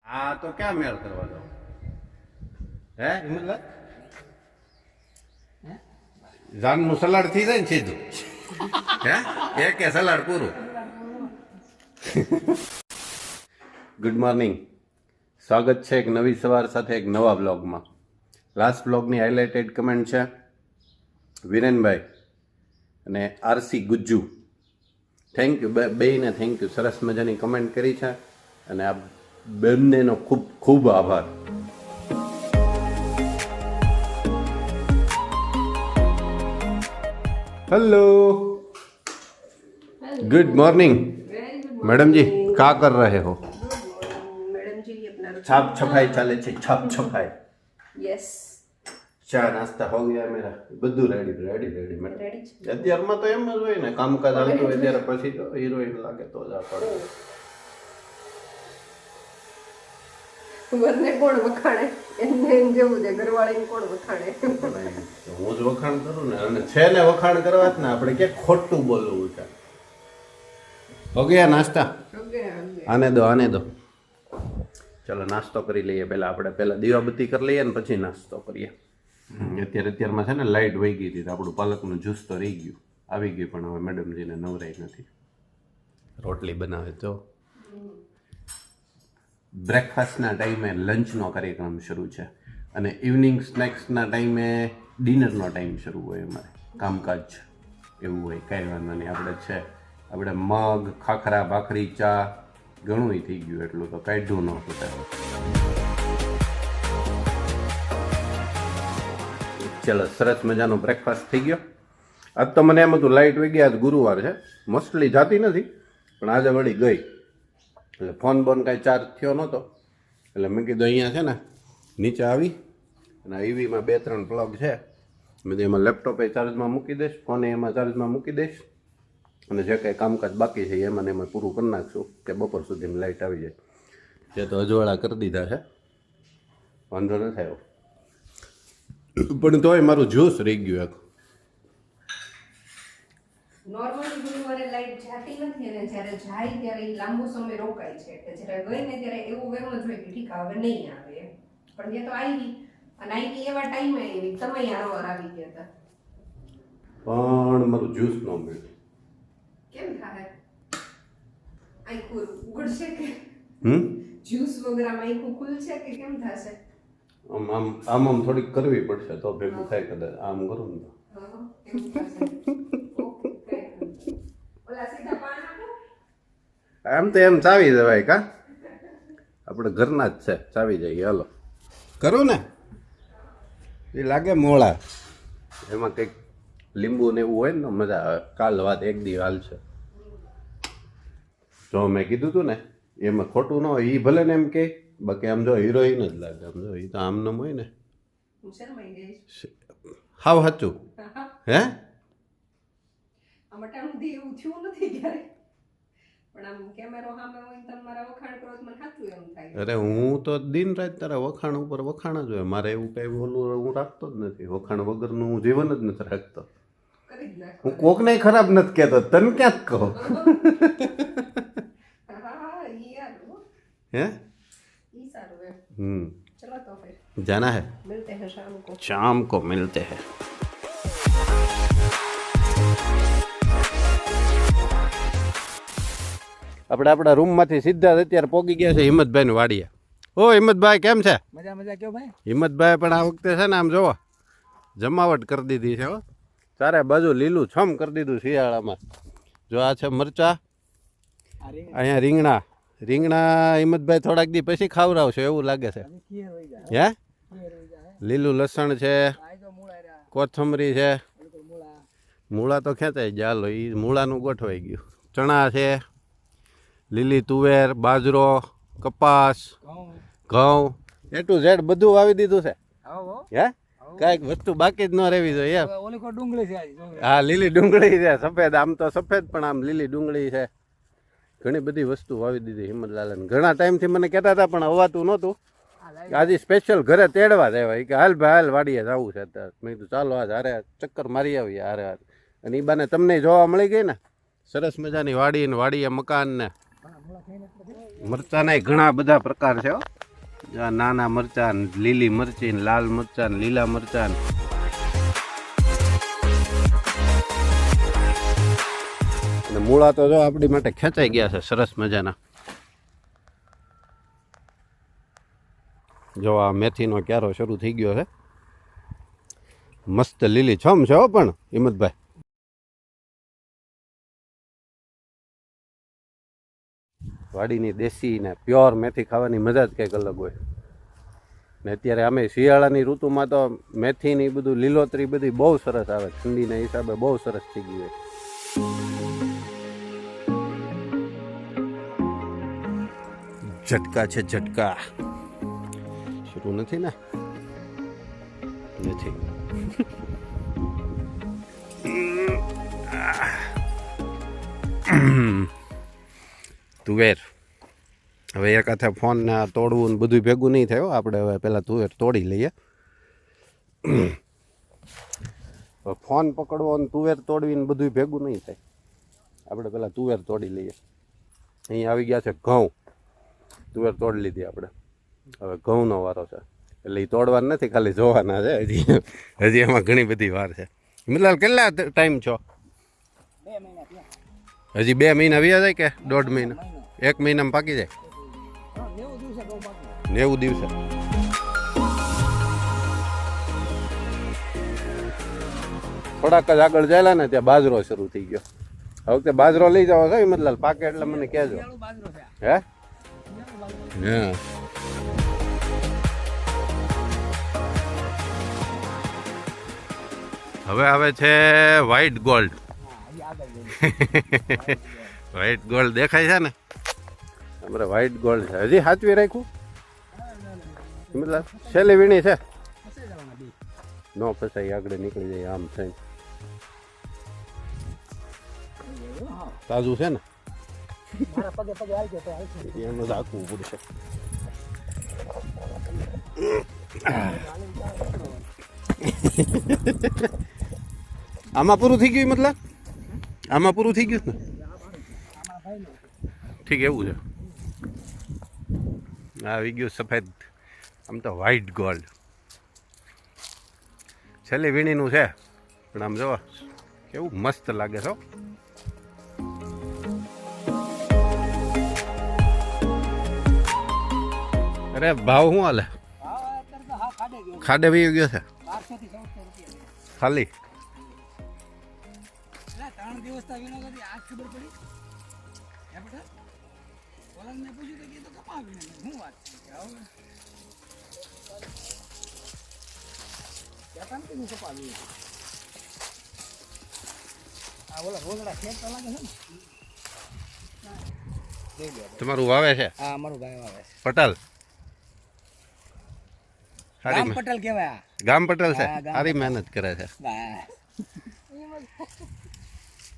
આ તો ક્યાં મેળ કરવા દો હે હિંમતલાલ જાનનું સલાડ થઈ જાય ને સીધું હે એક સલાડ પૂરું. ગુડ મોર્નિંગ, સ્વાગત છે એક નવી સવાર સાથે એક નવા બ્લોગમાં. લાસ્ટ બ્લોગની હાઇલાઇટેડ કમેન્ટ છે વિરેનભાઈ અને આરસી ગુજ્જુ. થેન્ક યુ બેયને, થેન્ક યુ. સરસ મજાની કમેન્ટ કરી છે અને આ બંનેનો ખૂબ ખૂબ આભાર. हेलो, गुड मॉर्निंग मैडम जी. क्या कर रहे हो? मैडम जी अपना छाप छपाई चाले छे. छाप छपाई. यस ચા નાસ્તા હો ગયા મેરા, બધું ready ready ready madam. Ready છે. અત્યારમાં તો એમ જ હોય ને, કામકાજ આવતું હોય ત્યારે પછી તો હિરોઈન લાગે તો જ આપણે. વરને કોણ વખાણે એમને એમ જેવું છે, ઘરવાળીને કોણ વખાણે. હું જ વખાણ કરું ને, અને છે ને વખાણ કરવા જ ને, આપણે કે ખોટું બોલવું છે. હો ગયા નાસ્તા? આને દો આને દો. ચલો નાસ્તો કરી લઈએ. પહેલા દીવાબત્તી કરી લઈએ ને પછી નાસ્તો કરીએ. અત્યારમાં છે ને લાઇટ વહી ગઈ હતી તો આપણું પાલકનું જ્યુસ તો રહી ગયું, આવી ગયું, પણ હવે મેડમજીને નવરાઈ નથી. રોટલી બનાવે તો બ્રેકફાસ્ટના ટાઈમે લંચનો કાર્યક્રમ શરૂ છે અને ઇવનિંગ સ્નેક્સના ટાઈમે ડિનરનો ટાઈમ શરૂ હોય. અમારે કામકાજ એવું હોય, કાંઈ વાંધો નહીં. આપણે મગ, ખાખરા, ભાખરી, ચા ઘણું થઈ ગયું, એટલું તો કાઢ્યું નહોતું ત્યારે. ચાલો, સરસ મજાનો બ્રેકફાસ્ટ થઈ ગયો. આજ તો મને એમ હતું લાઇટ વહી ગઈ, આજ ગુરુવાર છે, મોસ્ટલી જાતી નથી, પણ આજે વળી ગઈ. એટલે ફોન બોન કાંઈ ચાર્જ થયો નહોતો, એટલે મેં કીધું અહીંયા છે ને નીચે આવી અને ઈવીમાં 2-3 પ્લગ છે, મેં એમાં લેપટોપે ચાર્જમાં મૂકી દઈશ, ફોને એમાં ચાર્જમાં મૂકી દઈશ અને જે કાંઈ કામકાજ બાકી છે એમાં ને એમાં પૂરું કરી નાખશું કે બપોર સુધીમાં લાઇટ આવી જાય. જે તો અજવાળા કરી દીધા છે, વાંધો નથી આવ્યો, પણ તોય મારું જ્યુસ રહી ગયું એક. નોર્મલી ગુરુવારે લાઈટ જાતી નથી અને જ્યારે જાય ત્યારે ઈ લાંબો સમય રોકાય છે, એટલે જ્યારે ગઈ ને ત્યારે એવું વેરું જ હોય કે ઠીક હવે નહીં આવે એમ. પણ જે તો આવી અને આવી એવા ટાઈમે આવી, તમે હારોવાર આવી ગયા હતા. પણ મારું જ્યુસ ન મળ્યું. કેમ થાય? આખું ઉગડશે કે જ્યુસ વગેરે આખું ખુલશે કે કેમ થશે? આમ થોડીક કરવી પડશે તો ભેગું થાય. કદાચ આમ કરું ને તો એમ થશે. ઓલા સીધા પાન આપો. આમ તો એમ ચાવી જવાય કા, આપણે ઘરના જ છે, ચાવી જઈએ. હાલો કરું ને, એ લાગે મોળા, એમાં કંઈક લીંબુ ને એવું હોય ને મજા આવે. કાલ વાત એક દી હાલ છે, જો મેં કીધું તું ને એમાં ખોટું ન હોય. એ ભલે ને એમ કે, બાકી આમ જો હિરોઈન જ લાગે. આમ જો એ તો આમ નમ હોય ને, હું શરમાઈ ગઈ. હાવ સાચું હે. આમાં ટાણું એવું થયું નથી ક્યારે, પણ આમ કેમેરો સામે હોય ને તમારા વખાણ કરો તો મને સાચું એમ થાય. અરે હું તો દિન રાત તારા વખાણ ઉપર વખાણ જ હોય મારે. એવું કઈ બોલું હું રાખતો જ નથી. વખાણ વગરનું હું જીવન જ નથી રાખતો. કરી જ નાખો. હું કોકને ખરાબ નથી કહેતો, તને ક્યાંક કહો. હા ઈ યાર હે ઈ સારું એમ. ચલો તો फिर जाना है, मिलते हैं शाम को. शाम को मिलते हैं. આપણે આપણા રૂમમાંથી સીધા અત્યારે પોગી ગયા છે હિંમતભાઈ વાડીએ. ઓ હિંમતભાઈ કેમ છે? મજા મજા કયો ભાઈ. હિંમતભાઈ પણ આ વખતે છે ને આમ જોવો જમાવટ કરી દીધી છે. હો, ચારે બાજુ લીલું છમ કરી દીધું શિયાળામાં. જો આ છે મરચા, અહીંયા રીંગણા હિંમતભાઈ થોડાક દી પછી ખાવડાવશે એવું લાગે છે. હે લીલું લસણ છે, કોથમરી છે, મૂળા તો ખેંચાઈ ગયા. હાલો એ મૂળાનું ગોઠવાઈ ગયું. ચણા છે, લીલી તુવેર, બાજરો, કપાસ, ઘઉં, એ ટુ ઝેડ બધું વાવી દીધું છે. હે કાંઈક વસ્તુ બાકી જ ન રહેવી જોઈએ. હા લીલી ડુંગળી છે, સફેદ. આમ તો સફેદ પણ આમ લીલી ડુંગળી છે. ઘણી બધી વસ્તુ વાવી દીધી હિંમતલાલને. ઘણા ટાઈમથી મને કહેતા હતા પણ અવાતું નહોતું. આજે સ્પેશિયલ ઘરે તેડવા દેવાય કે હાલ ભાઈ હાલ વાડીએ જવું છે. અત્યારે મેં કીધું ચાલો આજ હારે ચક્કર મારી આવીએ હારે. અને એ બાને તમને જોવા મળી ગઈ ને સરસ મજાની વાડી ને વાડીએ મકાન ને મરચાના ઘણા બધા પ્રકાર છે. આ નાના મરચાં, લીલી મરચી, લાલ મરચાં, લીલા મરચાં. અને મૂળા તો જો આપણી માટે ખેંચાઈ ગયા છે સરસ મજાના. જો આ મેથીનો ક્યારો શરૂ થઈ ગયો છે. મસ્ત લીલી છમ છે હો પણ હિંમતભાઈ. વાડીની દેશી ને પ્યોર મેથી ખાવાની મજા જ કંઈક અલગ હોય. ને અત્યારે અમે શિયાળાની ઋતુમાં તો મેથીની બધું લીલોતરી બધી બહુ સરસ આવે. ઠંડીના હિસાબે બહુ સરસ થઈ ગયું હોય. ઝટકા છે ઝટકા. શરૂ નથી ને? નથી. તુવેર હવે એક હાથે ફોન ને તોડવું ને બધું ભેગું નહીં થયું. આપણે હવે પહેલાં તુવેર તોડી લઈએ. ફોન પકડવો અને તુવેર તોડવી ને બધું ભેગું નહીં થાય. આપણે પહેલાં તુવેર તોડી લઈએ. અહીં આવી ગયા છે ઘઉં. તુવેર તોડી લીધી આપણે. હવે ઘઉંનો વારો છે એટલે એ તોડવાના નથી, ખાલી જોવાના છે. હજી એમાં ઘણી બધી વાર છે. મિલાલ કેટલા ટાઈમ છો? હજી 2 મહિના વ્યા જાય કે 1.5 મહિના? 1 મહિનામાં પાકી જાય? 90 દિવસે. થોડાક જ આગળ જાયેલા ને ત્યાં બાજરો શરૂ થઈ ગયો. હવે વખતે બાજરો લઈ જાવ છો હિંમતલાલ, પાકે એટલે મને કહેજો. હે હા. હવે આવે છે વ્હાઈટ ગોલ્ડ. વ્હાઈટ ગોલ્ડ દેખાય છે ને? અમારે વ્હાઈટ ગોલ્ડ છે. હજી સાચવી રાખ્યું હિંમતલાલ? છેલ્લી વીણી છે? ન ફસાઈ આગળ નીકળી જાય આમ થઈને. તાજું છે ને? એનું રાખવું પડશે. આમાં પૂરું થઈ ગયું મતલબ? આમાં પૂરું થઈ ગયું ને? ઠીક એવું છે. આવી ગયું સફેદ, આમ તો વ્હાઈટ ગોલ્ડ. છેલ્લી વીણીનું છે પણ આમ જો કેવું મસ્ત લાગે છે. અરે ભાવ શું હાલે? ખાડે વહી ગયો છે ખાલી. 3 દિવસ આજ ખબર પડી. ઓલાને પૂછ્યું તો કીધું કમાવી ને શું વાત છે હવે ક્યાં કામ કે કપાવી. આ ઓલા રોજડા ખેત તો લાગે છે ને? તમારું વાવે છે? હા અમારું ભાઈ વાવે છે. પટેલ ગામ પટેલ કહેવાય. ગામ પટેલ છે. સારી મહેનત કરે છે.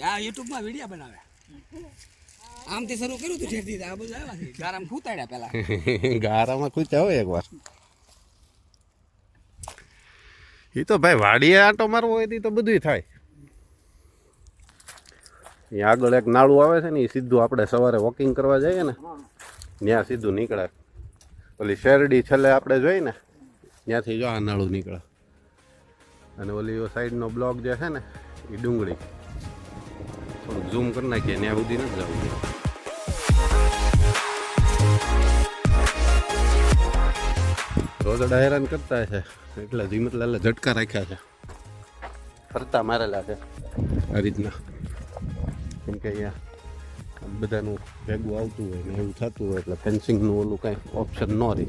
યા યુટ્યુબમાં વિડીયો બનાવે. આમથી શરૂ કર્યું હતું ઠેરથી આ બધું આવ્યા છે. ગારામાં ખૂતાડ્યા પહેલા. ગારામાં ખૂત્યા હોય એકવાર. એ તો ભાઈ વાડીએ આંટો મારવો હોય તો બધું થાય. અહીંયા આગળ એક નાળું આવે છે ને, એ સીધું આપણે સવારે વોકિંગ કરવા જઈએ ને ત્યાં સીધું નીકળે. ઓલી શેરડી છેલ્લે આપણે જોઈએ ને ત્યાંથી જો આ નાળું નીકળે. અને ઓલી સાઈડનો બ્લોક જે છે ને એ ડુંગળી. થોડુંક ઝૂમ કરી નાખીએ, ત્યાં સુધી નથી જવું. રોજડા હેરાન કરતા છે એટલે હિંમતલાલે ઝટકા રાખ્યા છે, ફરતા મારેલા છે આ રીતના. કેમ કે અહીંયા બધાનું ભેગું આવતું હોય ને એવું થતું હોય એટલે ફેન્સિંગનું ઓલું કાંઈ ઓપ્શન ન રહે.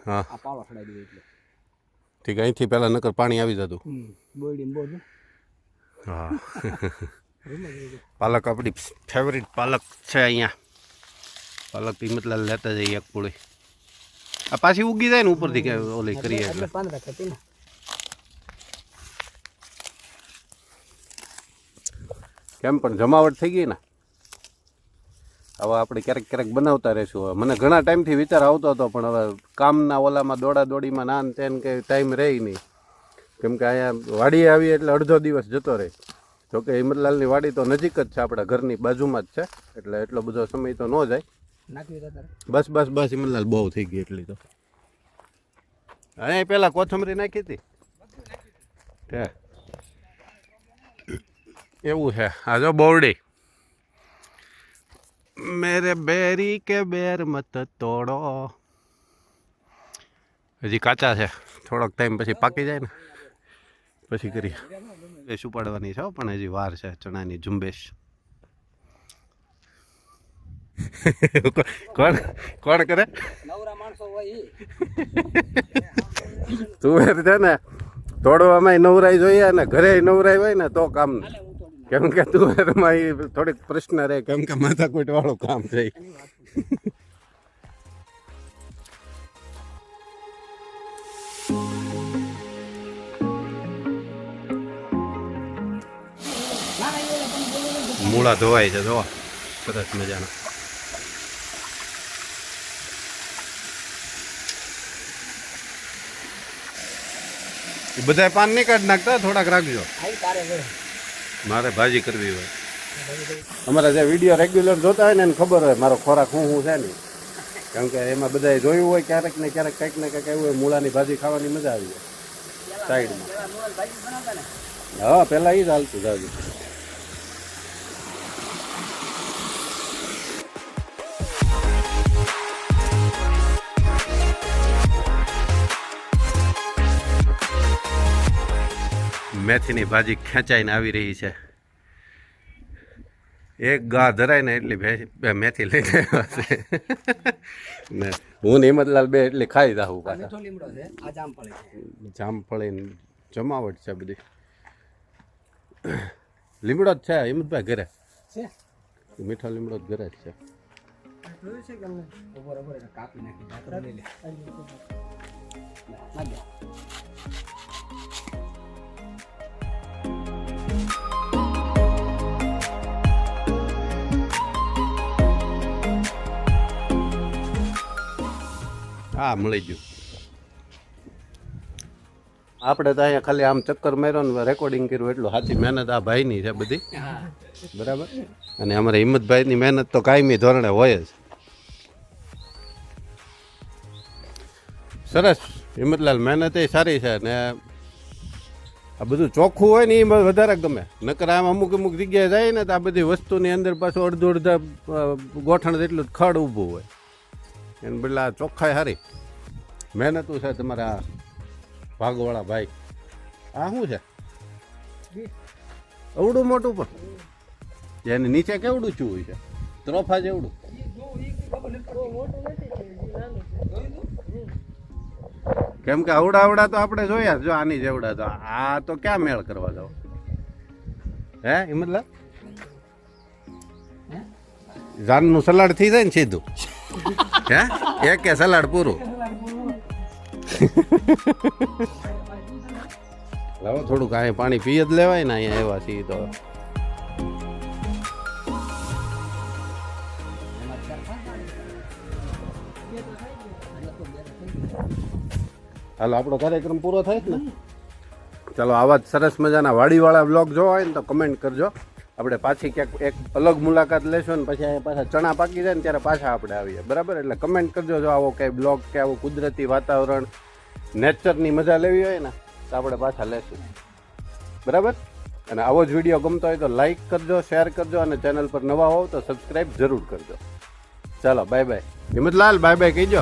હા ઠીક. અહીંથી પહેલાં નકર પાણી આવી જતું. હા પાલક આપણી ફેવરિટ પાલક છે અહીંયા. પાલક હિંમતલાલ લેતા જઈએ એક પૂળી. આ પાછી ઉગી જાય ને ઉપરથી કે ઓલી કરીએ એટલે. કેમ પણ જમાવટ થઈ ગઈ ને. હવે આપણે ક્યારેક ક્યારેક બનાવતા રહીશું. હવે મને ઘણા ટાઈમથી વિચાર આવતો હતો પણ હવે કામના ઓલામાં દોડા દોડીમાં નાન તેન કે ટાઈમ રહે નહીં. કેમ કે અહીંયા વાડીએ આવીએ એટલે અડધો દિવસ જતો રહે. જોકે હિંમતલાલની વાડી તો નજીક જ છે, આપણા ઘરની બાજુમાં જ છે, એટલે એટલો બધો સમય તો ન જાય. નાખ્યું તો તારે બસ હિંમતલાલ બહુ થઈ ગઈ એટલી તો. અહીંયા પેલા કોથમરી નાખી હતી હે એવું છે. આ જો બોરડી મેરે બેરી કે બેર મત તોડો. હજી કાચા છે, થોડોક ટાઈમ પછી પાકી જાય ને પછી કરીએ. એ ઉપાડવાની છે પણ હજી વાર છે. ચણાની ઝુંબેશ. કોણ કરે? નવરા માણસો હોય ઈ. તુવેર છે ને તોડવામાં નવરાઈ જોઈએ અને ઘરે નવરાઈ હોય ને તો કામ. કેમ કે તુવેરમાં એ થોડીક પ્રશ્ન રહે, કેમ કે માથાકૂટ વાળું કામ છે. મૂળા ધોવાય છે, જોવા સરસ મજાના. બધા પાન નહીં કાઢી નાખતા, થોડાક રાખજો. મારે ભાજી કરવી હોય. અમારા જે વિડીયો રેગ્યુલર જોતા હોય ને એને ખબર હોય મારો ખોરાક શું છે ને, કેમ કે એમાં બધાએ જોયું હોય ક્યારેક ને ક્યારેક કંઈક ને કંઈક એવું હોય. મૂળાની ભાજી ખાવાની મજા આવી જાય સાઈડમાં. હા પહેલાં એ જ હાલતું જાજુ. મેથીની ભાજી ખેંચાઈને આવી રહી છે. એક ગા ધરાય ને એટલી મેથી લઈને આવ્યા છે ને હું ને હિંમતલાલ બે એટલી ખાઈ જાઉં પાછા. મીઠો લીમડો છે, આ જામફળી છે. જામફળી જમાવટ છે બધી. લીમડો જ છે હિંમતભાઈ ઘરે છે, મીઠો લીમડો જ ઘરે જ છે. બરોબર કાપી નાખી ઢાંકણ લઈ લે. લાગ્યા. હા મળી ગયું. આપણે તો અહીંયા ખાલી આમ ચક્કર માર્યો ને રેકોર્ડિંગ કર્યું એટલું. સાચી મહેનત આ ભાઈની છે બધી, બરાબર. અને અમારા હિંમતભાઈની મહેનત તો કાયમી ધોરણે હોય જ. સરસ હિંમતલાલ, મહેનત એ સારી છે ને આ બધું ચોખ્ખું હોય ને એ વધારે ગમે. નકર આમ અમુક જગ્યાએ જાય ને તો આ બધી વસ્તુની અંદર પાછું અડધા ગોઠણ જેટલું જ ખડ ઊભું હોય. એને બદલે આ ચોખ્ખાઈ સારી. મહેનતું છે તમારા ભાગવાળા ભાઈ. આ શું છે? અવડું મોટું પણ એની નીચે કેવડું ચૂ હોય છે? ત્રોફા જેવડું. કેમ કે અવડા તો આપણે જોયા જો, આની જેવડા તો આ તો ક્યાં મેળ કરવા જાવ હે હિંમતલાલ? જાનનું સલાડ થઈ જાય ને સીધું હે, એક કે સલાડ પૂરું. લાવો થોડુંક અહીંયા પાણી પી જ લેવાય ને, અહીંયા એવા છીએ તો. હાલો આપણો કાર્યક્રમ પૂરો થાય જ ને. ચાલો આવા જ સરસ મજાના વાડીવાળા બ્લોગ જોવા હોય ને તો કમેન્ટ કરજો. આપણે પાછી ક્યાંક એક અલગ મુલાકાત લેશું ને પછી અહીંયા પાછા ચણા પાકી જાય ને ત્યારે પાછા આપણે આવીએ, બરાબર. એટલે કમેન્ટ કરજો જો આવો કંઈ બ્લોગ કે આવું કુદરતી વાતાવરણ નેચરની મજા લેવી હોય ને તો આપણે પાછા લેશું, બરાબર. અને આવો જ વિડીયો ગમતો હોય તો લાઈક કરજો, શેર કરજો અને ચેનલ પર નવા હોવ તો સબસ્ક્રાઈબ જરૂર કરજો. ચાલો bye bye. Himmatlal bye bye કહીજો.